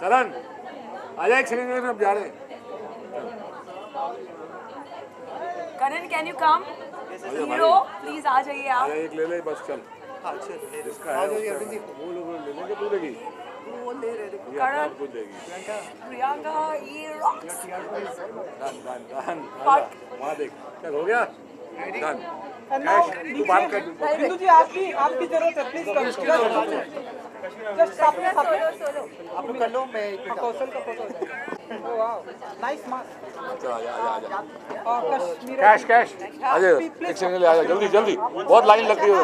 करण आ जाए, एक सेकंड में हम जा रहे हैं। Karan can you come? Hero please आ जाइए आ आप। जाए, एक ले ले बस, चल। जिसका है वो लोग ले लेंगे, तू लेगी वो ले रहे देखो। ये अपने आप खुद लेगी। प्रियंका ये रॉक्स। डन डन डन, वहाँ देख, चल हो गया डन। तू बात कर, बिंदु जी आपकी जरूरत है, प्लीज कम। जस्ट आपने आप लोग कर लो, मैं कौशल का फोटो हो जाएगा। वाह नाइस मास्क। चल आजा आजा आजा। और कश्मीर कैश कैश आ जाए, एक सेकंड ले, आ जा जल्दी जल्दी, बहुत लाइन लग रही है,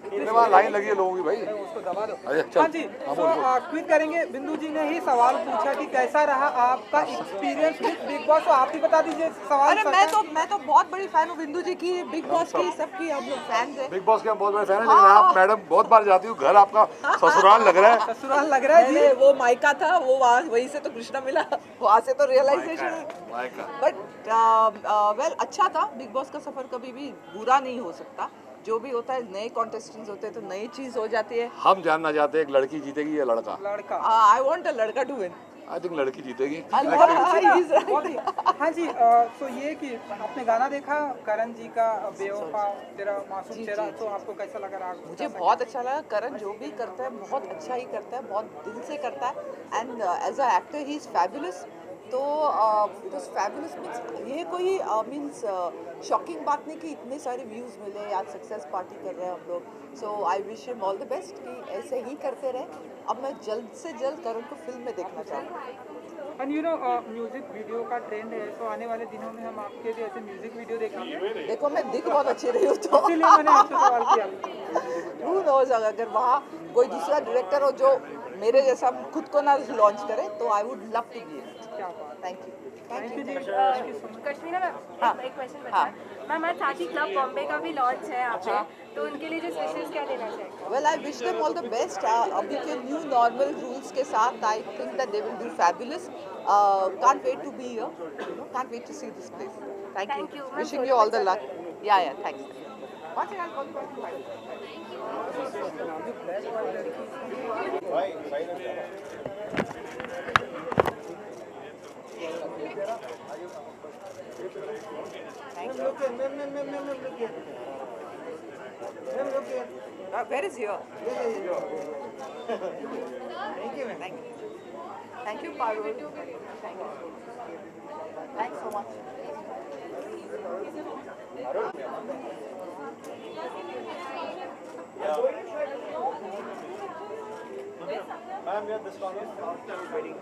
इतने वहाँ लाइन लगी है लोगों की भाई। उसको दबा दो। अरे चल। हाँ जी, तो क्विज करेंगे। बिंदु जी ने ही सवाल पूछा कि कैसा रहा आपका एक्सपीरियंस विद बिग बॉस, तो आप ही बता दीजिए सवाल। अरे मैं तो बहुत बड़ी फैन हूँ बिंदु जी की, बिग बॉस की, सबकी हम लोग फैंस हैं। बिग बॉस के हम बहुत बड़े फैन हैं, लेकिन आप मैडम बहुत बार जाती हूँ, घर आपका ससुराल लग रहा है। ससुराल लग रहा है जी। वो मायका था, वो वहाँ वहीं से तो कृष्णा मिला, वहाँ से तो रियलाइजेशन। बट वेल अच्छा था। बिग बॉस का सफर कभी भी बुरा नहीं हो सकता, जो भी होता है नए कॉन्टेस्टेंट्स होते हैं तो नई चीज हो जाती है। हम जानना चाहते हैं एक लड़की जीतेगी या लड़का? लड़का। आई वांट अ लड़का टू विन। आई थिंक लड़की जीतेगी। हाँ जी, तो ये कि आपने गाना देखा करण जी का बेवफा तेरा मासूम चेहरा, तो आपको कैसा लगा रहा? मुझे बहुत अच्छा लगा। करण जो भी करता है बहुत अच्छा ही करता है, बहुत दिल से करता है, and as a actor he is fabulous. तो फैबुलस मीन्स ये कोई मीन्स शॉकिंग बात नहीं कि इतने सारे व्यूज़ मिले, आज सक्सेस पार्टी कर रहे हैं हम लोग। So I wish him all the best कि ऐसे ही करते रहे। अब मैं जल्द से जल्द करण को फिल्म में देखना चाहूँगी। And you know music video का ट्रेंड है, तो आने वाले दिनों में हम आपके भी ऐसे म्यूजिक वीडियो देखेंगे। देखो मैं दिख बहुत अच्छी रही हूँ तो इसीलिए मैंने आपसे सवाल किया। Who knows, अगर वहाँ कोई दूसरा डायरेक्टर हो जो मेरे जैसा खुद को ना लॉन्च करे तो I would love to be it. क्या बात। Thank you. कश्मीरा मैम, एक क्वेश्चन बचा है मैम। आज साथ ही क्लब बॉम्बे का भी लॉन्च है यहाँ पे, तो उनके लिए जो विशेष क्या देना चाहिए? Well I wish them all the best. अभी के न्यू नॉर्मल रूल्स के साथ I think that they will do fabulous. Can't wait to be here, can't wait to see this place. Thank Thank you, you. Wishing you all the luck. Yeah thanks. One second, I'll call you back. Where is your? Thank you, Parul. Thank you. Thanks so much. Ma'am, we have this one. Waiting.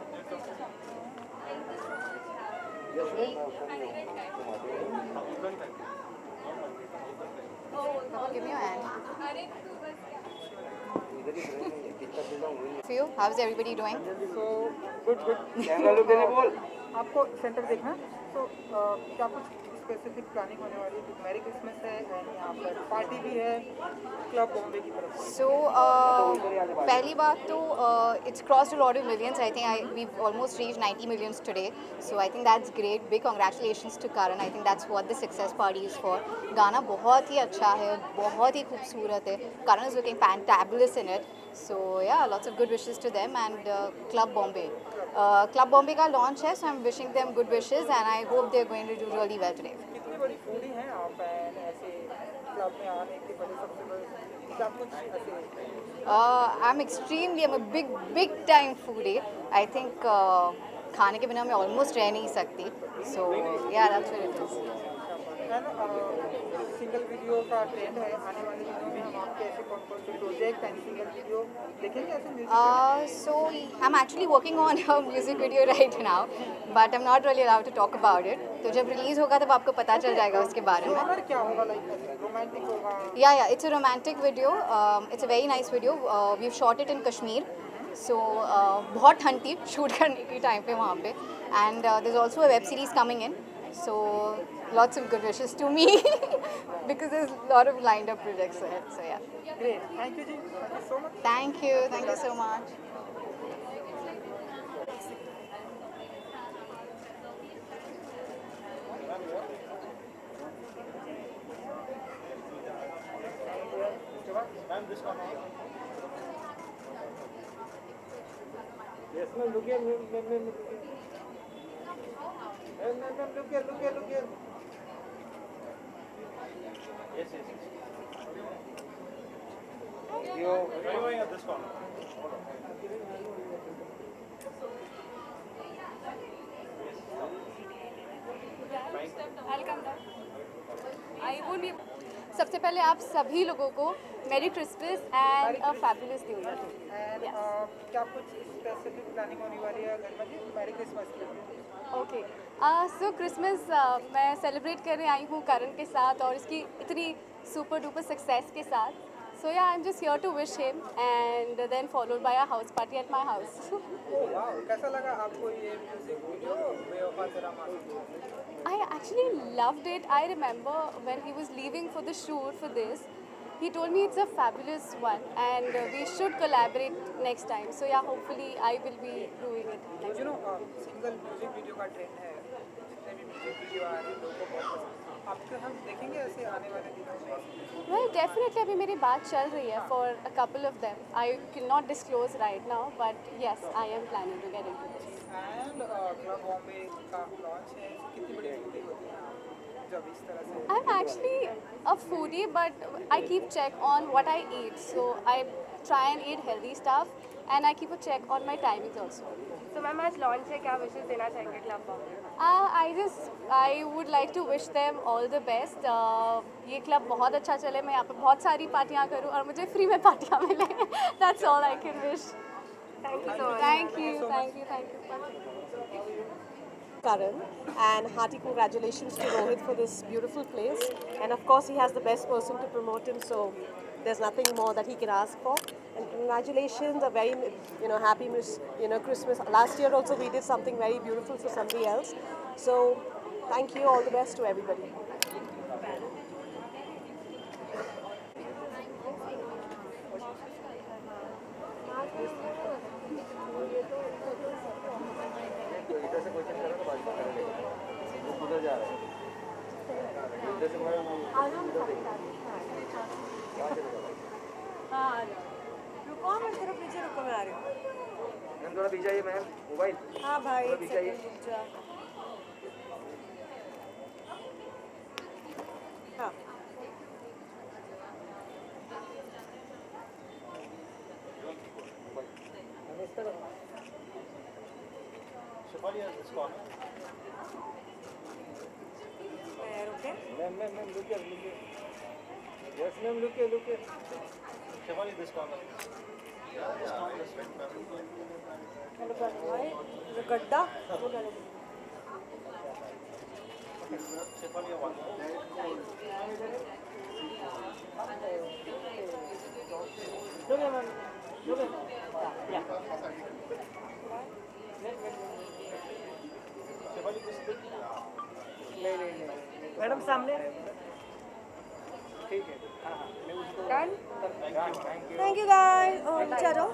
Give me your hand. For you, how's everybody doing? So good. आपको centre देखना है, तो क्या कुछ specific planning होने वाली है? Merry Christmas है एंड यहाँ पर पार्टी भी है क्लब बॉम्बे की तरफ से। So, पहली बात तो it's crossed a lot of millions. I think we've almost reached 90 millions today. So I think that's great. Big congratulations to Karan. I think that's what the success party is for. गाना बहुत ही अच्छा है, बहुत ही खूबसूरत है. Karan is looking fantabulous in it. So yeah, lots of good wishes to them and Club Bombay. Club Bombay का launch है, so I'm wishing them good wishes and I hope they're going to do really well today. कितनी बड़ी foodie हैं आप ऐसे club में आने के बड़े सबसे बड़े क्या कुछ ऐसे? I'm a big time foodie. I think खाने के बिना मैं almost रह नहीं सकती. So yeah, that's what it is. Single video का ट्रेंड है, आने वाले दिनों में हम आपके ऐसे कौन कौन से प्रोजेक्ट एंड सिंगल वीडियो देखेंगे ऐसे music? So I'm actually working on a music video right now, but I'm not really allowed to talk about it. तो जब रिलीज होगा तब आपको पता चल जाएगा उसके बारे में. जॉनर क्या होगा, लाइक रोमांटिक होगा? Yeah, it's a romantic video. It's a very nice video. We've shot it in Kashmir. So बहुत ठंड थी शूट करने के टाइम पे वहाँ पे. And there's also a web series coming in. So lots of good wishes to me because there's a lot of lined up projects ahead. So yeah. Great. Thank you, ji. Thank you so much. Thank you so much. Ma'am, this one. Yes, ma'am, look here, ma'am, look here. Ma'am, look here, look here. Yes, yes, yes. You're going at this corner. I'll come down. I won't be. सबसे पहले आप सभी लोगों को मेरी Christmas and a fabulous new year. And क्या कुछ specific planning होने वाली है घर में? मैरी क्रिसमस के लिए। ओके सो क्रिसमस मैं सेलिब्रेट करने आई हूँ करण के साथ और इसकी इतनी सुपर डुपर सक्सेस के साथ। So yeah I am just here to wish him and then followed by a house party at my house. Oh वाह, कैसा लगा आपको ये म्यूजिक वीडियो वे ऑफ आसरामा? I actually loved it. I remember when he was leaving for the shoot for this, he told me it's a fabulous one and we should collaborate next time. So yeah, hopefully I will be doing it. Next you know single music video का trend है, जितने भी music video आ रहे हैं लोगों को बहुत पसंद है। आपके हम देखेंगे ऐसे आने वाले दिनों में? Well, definitely अभी मेरी बात चल रही है for a couple of them. I cannot disclose right now, but yes, I am planning to get into this. And club Bombay का लॉन्च है, कितनी बड़ी फूडी होती है जब इस तरह से? I'm actually a foodie, but I keep check on what I eat. So I try and eat healthy stuff, and I keep a check on my timings also. So ma'am आज launch है, क्या विशेष देना चाहेंगे club Bombay? I would like to wish them all the best. ये club बहुत अच्छा चले, मैं यहाँ पे बहुत सारी पार्टियाँ करूँ और मुझे फ्री में पार्टियाँ मिले। That's all I can wish. Thank you so much. Thank you. Karan, and hearty congratulations to Rohit for this beautiful place. And of course, he has the best person to promote him, so there's nothing more that he can ask for. And congratulations, a very happy Christmas. Last year also we did something very beautiful for somebody else. So thank you, all the best to everybody. रुको, मैं तेरा पीछे रुको, मैं आ रही हूँ। Ma'am थोड़ा पीछे आइए मैम, मोबाइल हाँ भाई, थोड़ा पीछे आइए। रुक जा। हाँ शिफाली at this corner. मैं रुके। Ma'am look here. Yes ma'am, look here. Shifali this corner. Hello भाई, ये गड्ढा। Shifali one. Look here ma'am, look here. Shifali this bit. नहीं मैडम सामने। ठीक है, Done? Thank you guys. और नीचे आ जाओ।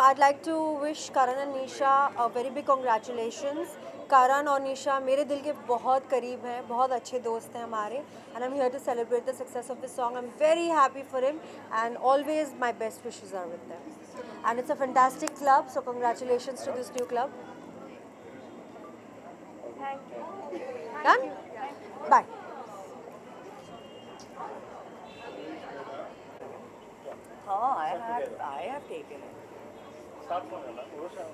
I'd like to wish Karan and Nisha a very big congratulations. Karan और निशा मेरे दिल के बहुत करीब हैं, बहुत अच्छे दोस्त हैं हमारे, and I'm here to celebrate the success of this song. I'm very happy for him, and always my best wishes are with them. And it's a fantastic club, so congratulations to this new club. Thank you. Done? Bye. Oh, I have taken it. Start from here, ma'am. Urusha.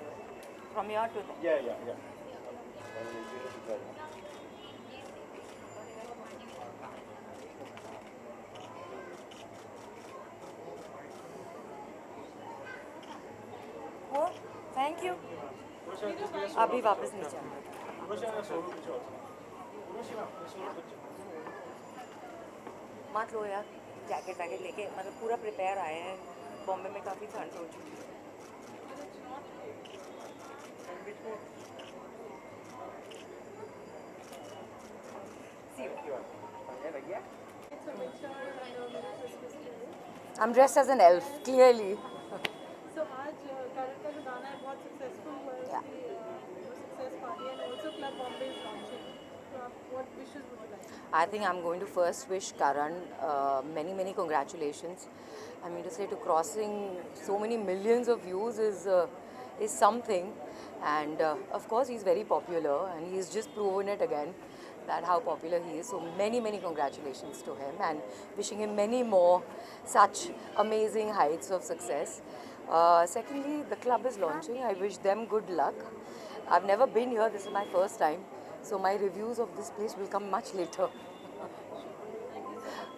From here to there. Yeah. Oh, thank you. अभी वापस नीचे आ। Urusha and Soro picture also. Urusha ma'am, Soro picture. मत लो यार, jacket वैकेट लेके मतलब पूरा prepare आए हैं। बॉम्बे में काफ़ी ठंड हो चुकी है। I'm dressed as an elf, clearly. So आज करण का जो गाना है बहुत सक्सेसफुल हुआ है, उसकी success party and also club Bombay is launching, तो what wishes would you like? I think I'm going to first wish Karan many congratulations. I mean to say, to crossing so many millions of views is something, and of course he's very popular and he's just proven it again that how popular he is. So many congratulations to him, and wishing him many more such amazing heights of success. Secondly, the club is launching. I wish them good luck. I've never been here. This is my first time. So my reviews of this place will come much later.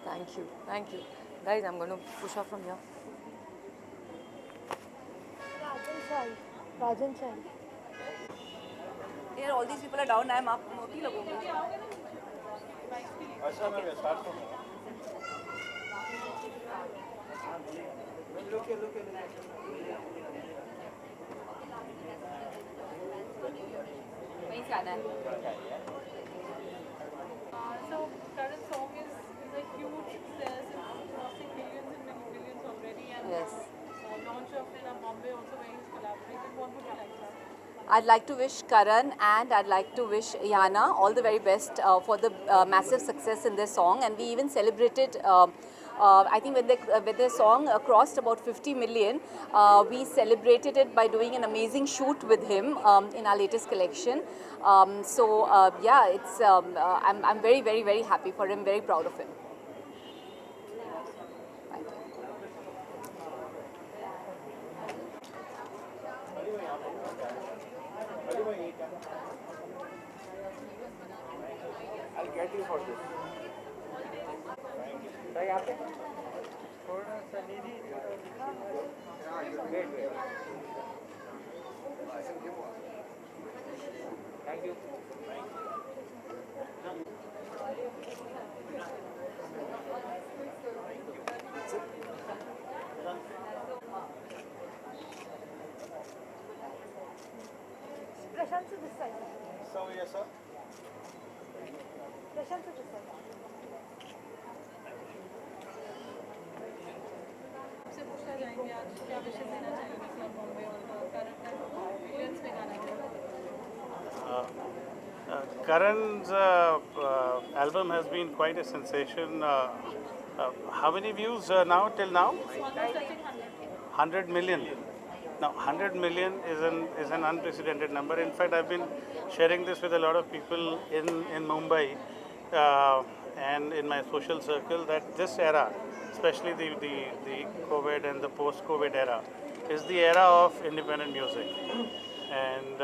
Thank you. Thank you. Guys, I'm going to push off from here. Rajan Chai. Here, all these people are down. I'm up. मोटी लगूंगी. अच्छा मैं start from वहीं से आना है. So current song is a huge success. It's crossing millions and millions already. And Yes. launch of Bombay also where he's collaborated. What would you like, sir? I'd like to wish Karan and I'd like to wish Yana all the very best for the massive success in their song. And we even celebrated, I think when their song crossed about 50 million, we celebrated it by doing an amazing shoot with him in our latest collection. Yeah, it's I'm very happy for him, very proud of him. Thank you. I'll get you for this. Thank you. Prashant to this side. So yes sir. Prashant to this side. आपसे पूछना चाहेंगे आज क्या विशेष देना चाहेंगे club Bombay और current millions में गाना Karan's album has been quite a sensation. How many views now till now? 100 million. Now 100 million is an unprecedented number. In fact, I've been sharing this with a lot of people in Mumbai and in my social circle that this era, especially the COVID and the post-COVID era, is the era of independent music. And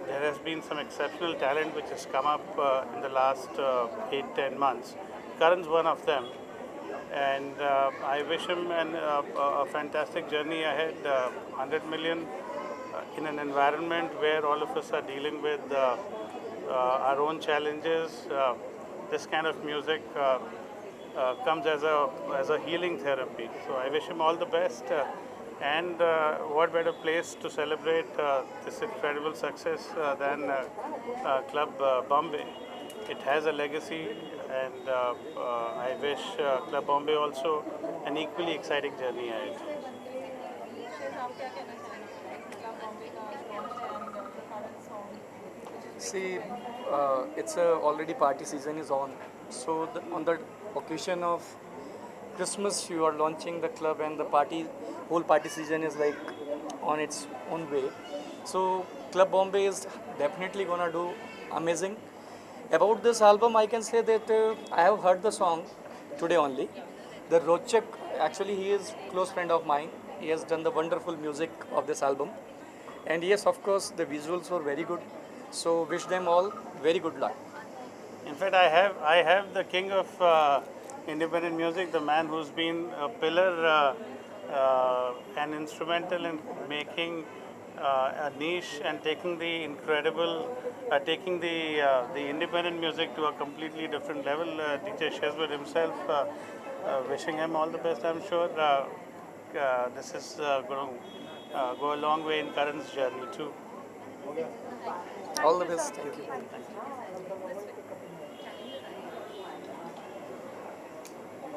there has been some exceptional talent which has come up in the last 8-10 months. Karan's one of them. And I wish him a fantastic journey ahead. 100 million in an environment where all of us are dealing with our own challenges. This kind of music comes as a healing therapy. So I wish him all the best. And what better place to celebrate this incredible success than Club Bombay. It has a legacy, and I wish Club Bombay also an equally exciting journey ahead. See, it's already party season is on. So on the occasion of Christmas, you are launching the club, and the whole party season is like on its own way. So Club Bombay is definitely gonna do amazing. About this album, I can say that I have heard the song today only. The Rochak, actually he is close friend of mine. He has done the wonderful music of this album. And yes, of course, the visuals were very good. So wish them all very good luck. In fact, I have the king of independent music, the man who's been a pillar and instrumental in making a niche and taking the incredible, taking the independent music to a completely different level. DJ Shazwar himself, wishing him all the best. I'm sure this is going to go a long way in Karan's journey too. All the best. Thank you.